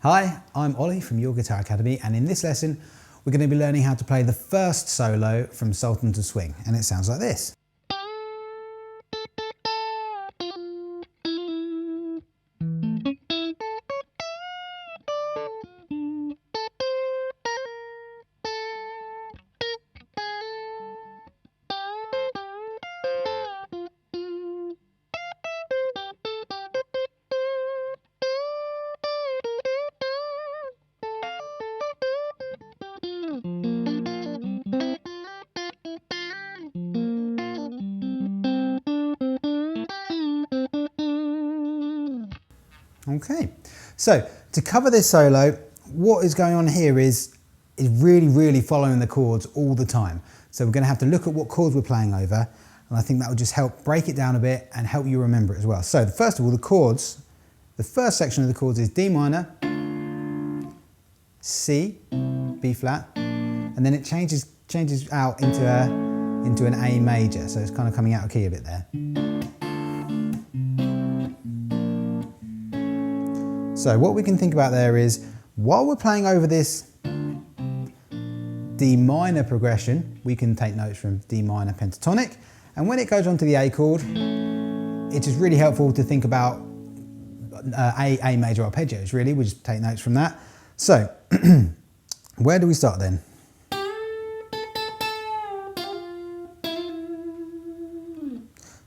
Hi, I'm Ollie from Your Guitar Academy, and in this lesson we're going to be learning how to play the first solo from Sultans to Swing, and it sounds like this. Okay, so to cover this solo, what is going on here is really following the chords all the time. So we're going to have to look at what chords we're playing over, and I think that will just help break it down a bit and help you remember it as well. So first of all, the chords, the first section of the chords is D minor, C, B flat, and then it changes out into an A major, so it's kind of coming out of key a bit there. So what we can think about there is, while we're playing over this D minor progression, we can take notes from D minor pentatonic, and when it goes on to the A chord, it's just really helpful to think about A major arpeggios, really. We just take notes from that. So, where do we start then?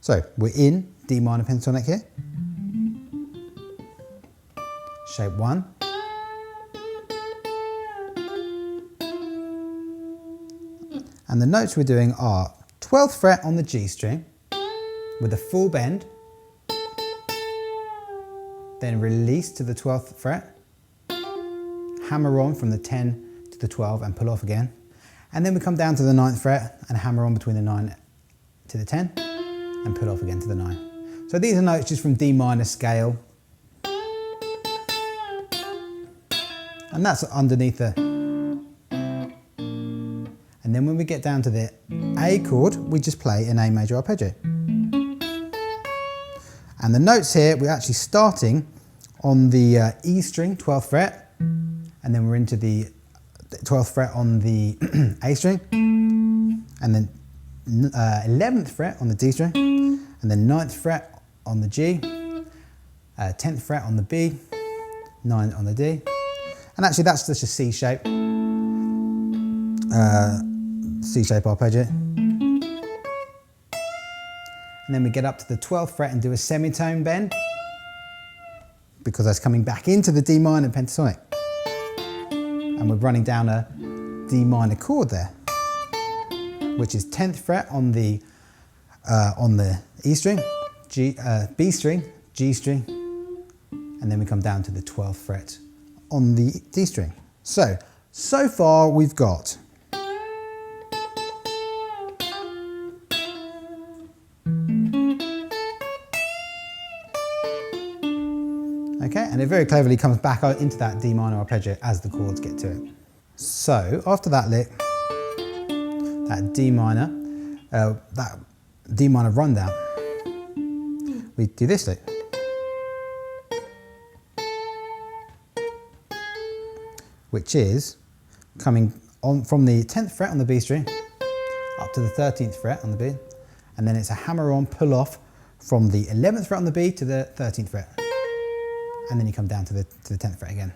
So, we're in D minor pentatonic here. Shape 1. And the notes we're doing are 12th fret on the G string with a full bend, then release to the 12th fret, hammer on from the 10 to the 12 and pull off again, and then we come down to the 9th fret and hammer on between the 9 to the 10 and pull off again to the 9. So these are notes just from D minor scale. And that's underneath the... And then when we get down to the A chord, we just play an A major arpeggio. And the notes here, we're actually starting on the E string, 12th fret, and then we're into the 12th fret on the A string, and then 11th fret on the D string, and then 9th fret on the G, 10th fret on the B, 9 on the D. And actually that's just a C shape, C-shape arpeggio. And then we get up to the 12th fret and do a semitone bend, because that's coming back into the D minor pentatonic. And we're running down a D minor chord there, which is 10th fret on the E string, B string, G string, and then we come down to the 12th fret on the D string. So far we've got okay, and it very cleverly comes back out into that D minor arpeggio as the chords get to it. So after that lick, that D minor rundown, we do this lick. Which is coming on from the 10th fret on the B string up to the 13th fret on the B, and then it's a hammer on pull off from the 11th fret on the B to the 13th fret, and then you come down to the 10th fret again.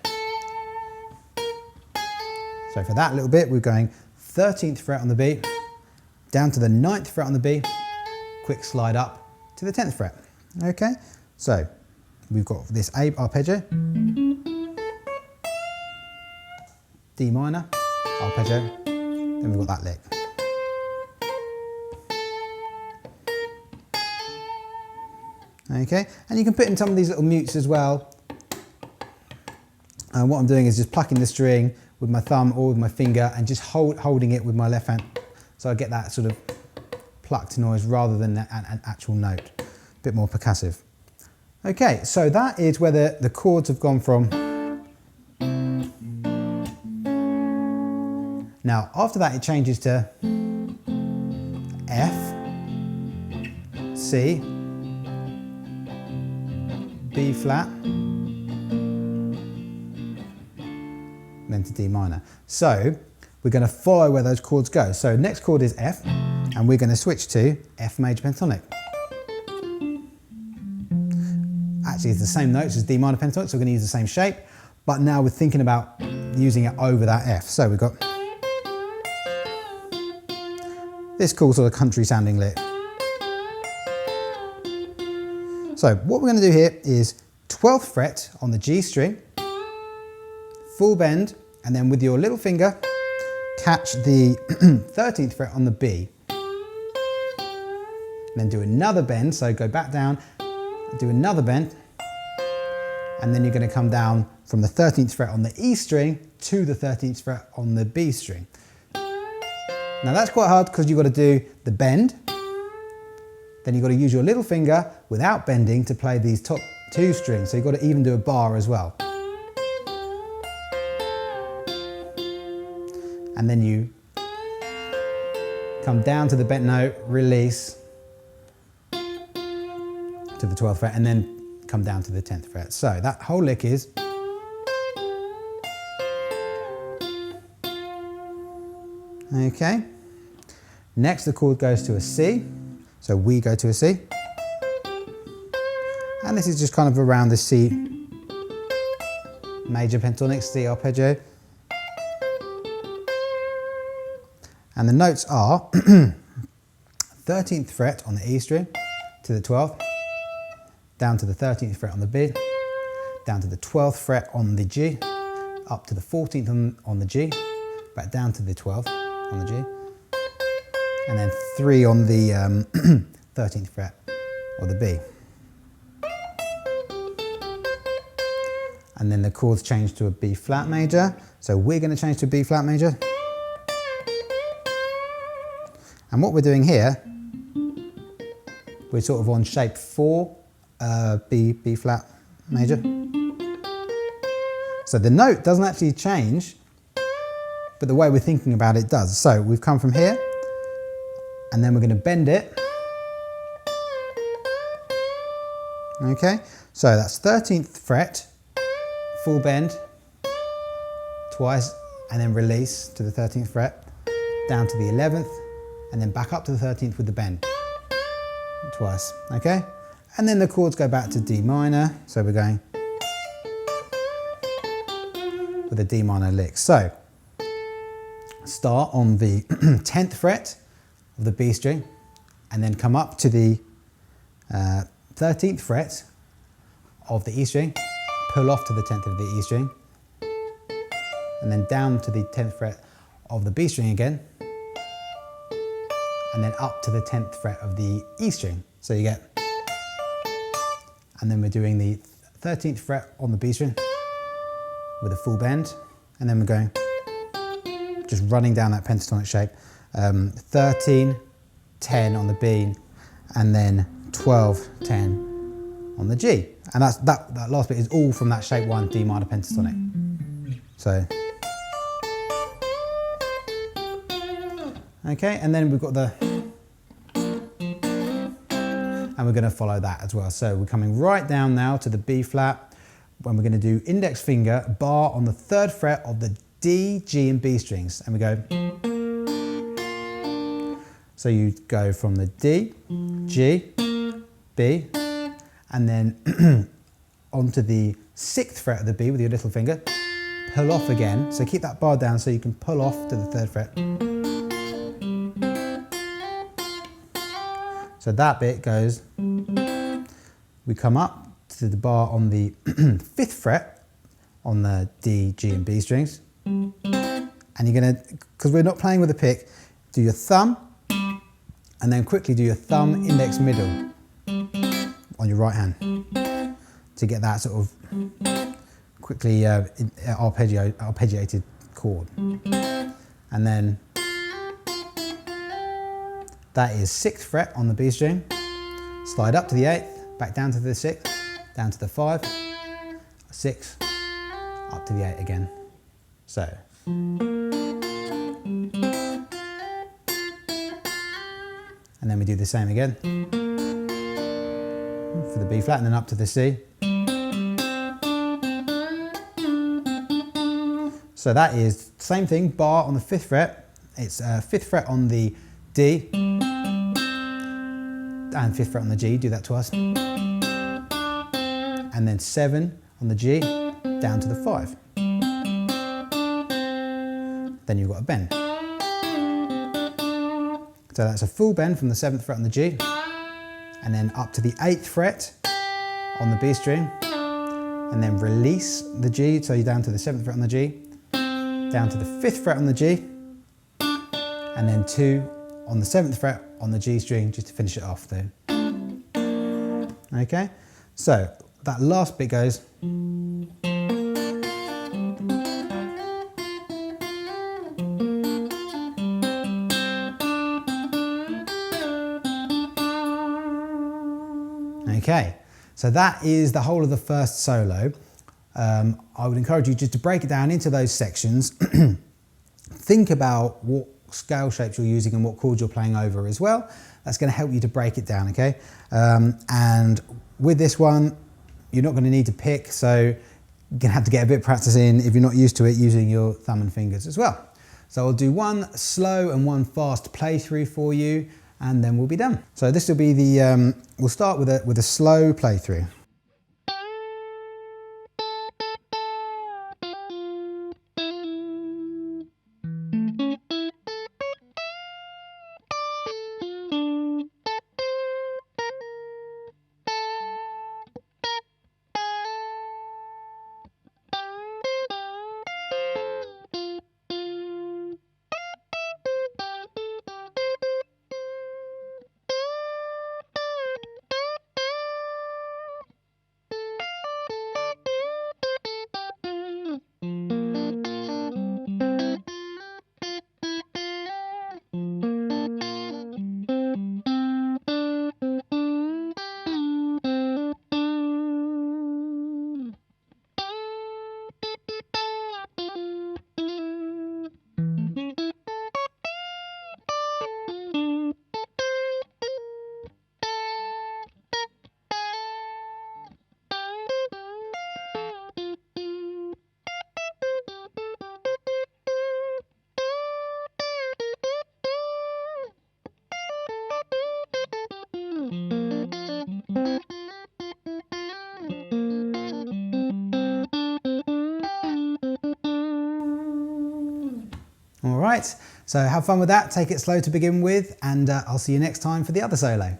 So for that little bit, we're going 13th fret on the B, down to the 9th fret on the B, quick slide up to the 10th fret. Okay, so we've got this A arpeggio, D minor, arpeggio, then we've got that lick. Okay, and you can put in some of these little mutes as well. And what I'm doing is just plucking the string with my thumb or with my finger and just holding it with my left hand. So I get that sort of plucked noise rather than an actual note. A bit more percussive. Okay, so that is where the chords have gone from. Now, after that, it changes to F, C, B flat, and then to D minor. So we're going to follow where those chords go. So next chord is F, and we're going to switch to F major pentatonic. Actually, it's the same notes as D minor pentatonic, so we're going to use the same shape, but now we're thinking about using it over that F. So we've got this cool sort of country sounding lick. So what we're going to do here is 12th fret on the G string, full bend, and then with your little finger, catch the 13th fret on the B. And then do another bend, so go back down, do another bend, and then you're going to come down from the 13th fret on the E string to the 13th fret on the B string. Now that's quite hard because you've got to do the bend, then you've got to use your little finger without bending to play these top two strings, so you've got to even do a bar as well. And then you come down to the bent note, release to the 12th fret, and then come down to the 10th fret. So that whole lick is. Okay. Next the chord goes to a C. So we go to a C. And this is just kind of around the C major pentatonic, C arpeggio. And the notes are 13th fret on the E string to the 12th, down to the 13th fret on the B, down to the 12th fret on the G, up to the 14th on the G, back down to the 12th on the G, and then 3 on the 13th fret or the B. And then the chords change to a B flat major, so we're going to change to a B flat major. And what we're doing here, we're sort of on shape 4, B flat major. So the note doesn't actually change, but the way we're thinking about it does. So we've come from here, and then we're going to bend it. Okay, so that's 13th fret, full bend, twice, and then release to the 13th fret, down to the 11th, and then back up to the 13th with the bend, twice, okay? And then the chords go back to D minor, so we're going with a D minor lick. So, start on the 10th fret of the B string, and then come up to the 13th fret of the E string, pull off to the 10th of the E string, and then down to the 10th fret of the B string again, and then up to the 10th fret of the E string. So you get, and then we're doing the 13th fret on the B string with a full bend, and then we're going, just running down that pentatonic shape, 13, 10 on the B, and then 12, 10 on the G. And that last bit is all from that shape 1 D minor pentatonic. So, okay, and then we've got the, and we're going to follow that as well. So we're coming right down now to the B flat, when we're going to do index finger bar on the 3rd fret of the D, G and B strings, and we go, so you go from the D, G, B, and then onto the 6th fret of the B with your little finger, pull off again, so keep that bar down so you can pull off to the 3rd fret. So that bit goes, we come up to the bar on the 5th fret on the D, G and B strings, and you're going to, because we're not playing with a pick, do your thumb, and then quickly do your thumb, index, middle on your right hand to get that sort of quickly arpeggiated chord. And then that is 6th fret on the B string, slide up to the 8th, back down to the 6th, down to the 5, 6, up to the 8 again. So. And then we do the same again for the B flat, and then up to the C. So that is same thing, bar on the 5th fret. It's 5th fret on the D and 5th fret on the G, do that twice. And then 7 on the G, down to the 5. Then you've got a bend. So that's a full bend from the 7th fret on the G, and then up to the 8th fret on the B string, and then release the G, so you're down to the 7th fret on the G, down to the 5th fret on the G, and then 2 on the 7th fret on the G string, just to finish it off there. Okay, so that last bit goes. Okay, so that is the whole of the first solo. I would encourage you just to break it down into those sections. Think about what scale shapes you're using and what chords you're playing over as well. That's going to help you to break it down, okay? And with this one, you're not going to need to pick, so you're going to have to get a bit of practice in if you're not used to it, using your thumb and fingers as well. So I'll do one slow and one fast playthrough for you, and then we'll be done. So this will be the, we'll start with a slow playthrough. All right, so have fun with that, take it slow to begin with, and I'll see you next time for the other solo.